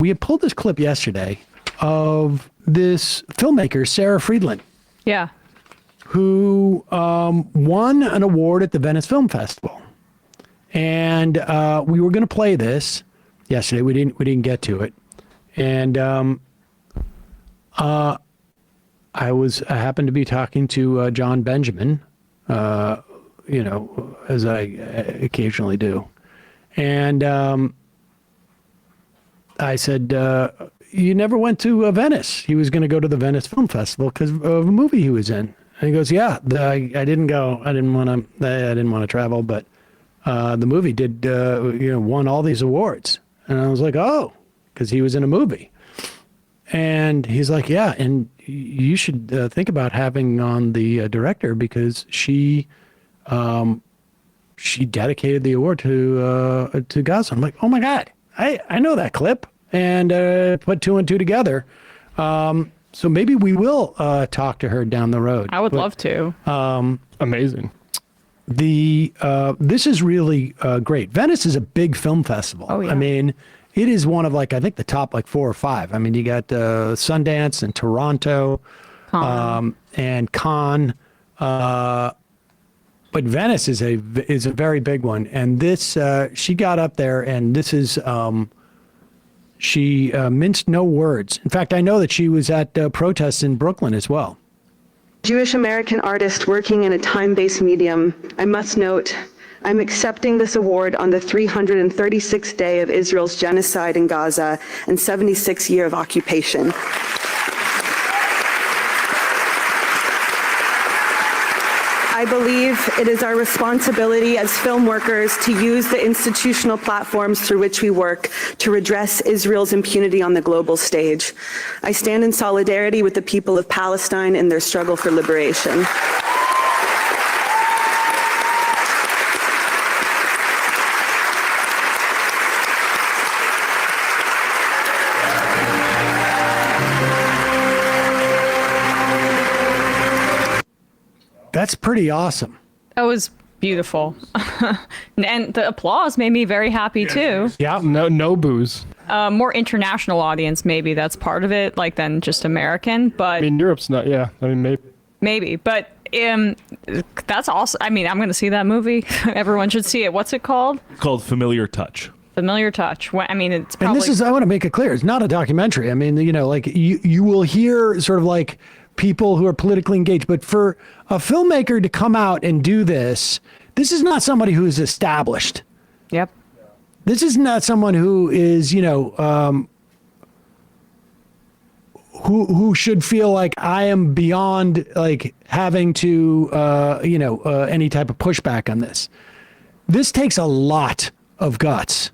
We had pulled this clip yesterday of this filmmaker, Sarah Friedland. Yeah. Who won an award at the Venice Film Festival. And we were going to play this yesterday. We didn't get to it. And I happened to be talking to John Benjamin, as I occasionally do. And I said, you never went to Venice. He was going to go to the Venice Film Festival because of a movie he was in. And he goes, yeah, I didn't go. I didn't want to travel, but the movie did, won all these awards. And I was like, oh, because he was in a movie. And he's like, yeah, and you should think about having on the director because she dedicated the award to Gaza. I'm like, oh my God, I know that clip, and put two and two together. So maybe we will talk to her down the road. I would love to. Amazing. This is really great. Venice is a big film festival. Oh, yeah. I mean, it is one of I think the top 4 or 5. I mean, you got Sundance and Toronto, and Cannes. But Venice is a very big one. And this, she got up there, and this is. She minced no words. In fact, I know that she was at protests in Brooklyn as well. Jewish American artist working in a time-based medium, I must note, I'm accepting this award on the 336th day of Israel's genocide in Gaza and 76th year of occupation. I believe it is our responsibility as film workers to use the institutional platforms through which we work to redress Israel's impunity on the global stage. I stand in solidarity with the people of Palestine in their struggle for liberation. That's pretty awesome. That was beautiful. And the applause made me very happy too. Yeah, no booze. More international audience, maybe that's part of it, than just American. But I mean, Europe's not. Yeah, I mean, maybe. But that's awesome. I mean, I'm going to see that movie. Everyone should see it. What's it called? It's called Familiar Touch. Familiar Touch. I mean, it's probably. And this is. I want to make it clear. It's not a documentary. I mean, you will hear sort of people who are politically engaged, but for a filmmaker to come out and do this is not somebody who is established. Yep. This is not someone who is, who should feel like I am beyond having to, any type of pushback on this. This takes a lot of guts.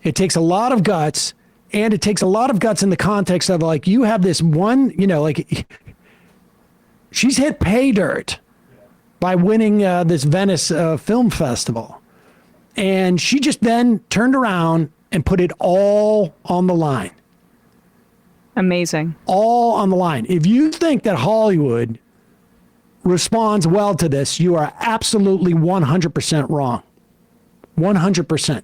It takes a lot of guts, and it takes a lot of guts in the context of you have this one, she's hit pay dirt by winning this Venice Film Festival. And she just then turned around and put it all on the line. Amazing. All on the line. If you think that Hollywood responds well to this, you are absolutely 100% wrong. 100%.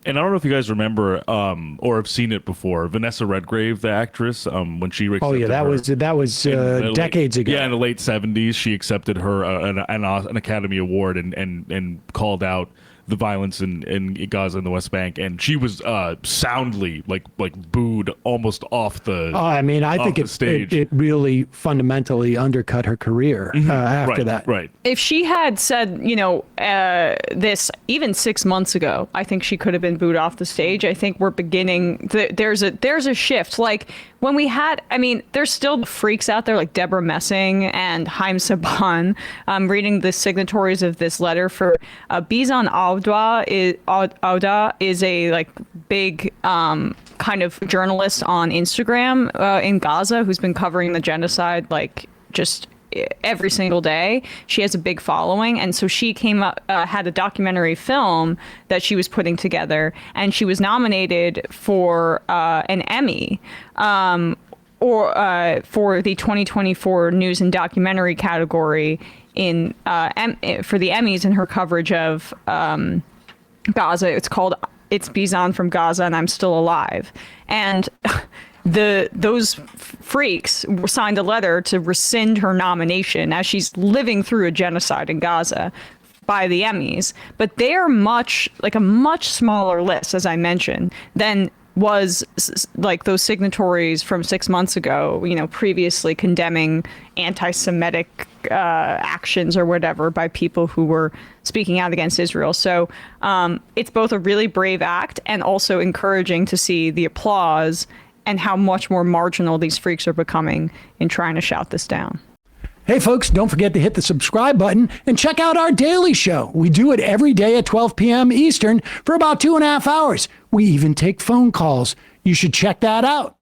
And I don't know if you guys remember or have seen it before. Vanessa Redgrave, the actress, when she accepted oh yeah, that was decades ago. Yeah, in the late 70s, she accepted her an Academy Award and called out the violence in Gaza and the West Bank, and she was soundly booed almost off the. I mean, I think it really fundamentally undercut her career after that. Right. If she had said, this even 6 months ago, I think she could have been booed off the stage. I think we're beginning. There's a shift. When we had, there's still freaks out there like Deborah Messing and Haim Saban. I'm reading the signatories of this letter for Bizan Auda is a big kind of journalist on Instagram in Gaza who's been covering the genocide just every single day. She has a big following, and so she came up, had a documentary film that she was putting together, and she was nominated for an Emmy for the 2024 News and Documentary category for the Emmys in her coverage of Gaza. It's called it's Bizan from Gaza and I'm still alive. And those freaks signed a letter to rescind her nomination as she's living through a genocide in Gaza by the Emmys. But they are a much smaller list, as I mentioned, than was like those signatories from 6 months ago, previously condemning anti-Semitic actions or whatever by people who were speaking out against Israel. So it's both a really brave act and also encouraging to see the applause and how much more marginal these freaks are becoming in trying to shout this down. Hey, folks, don't forget to hit the subscribe button and check out our daily show. We do it every day at 12 p.m. Eastern for about 2.5 hours. We even take phone calls. You should check that out.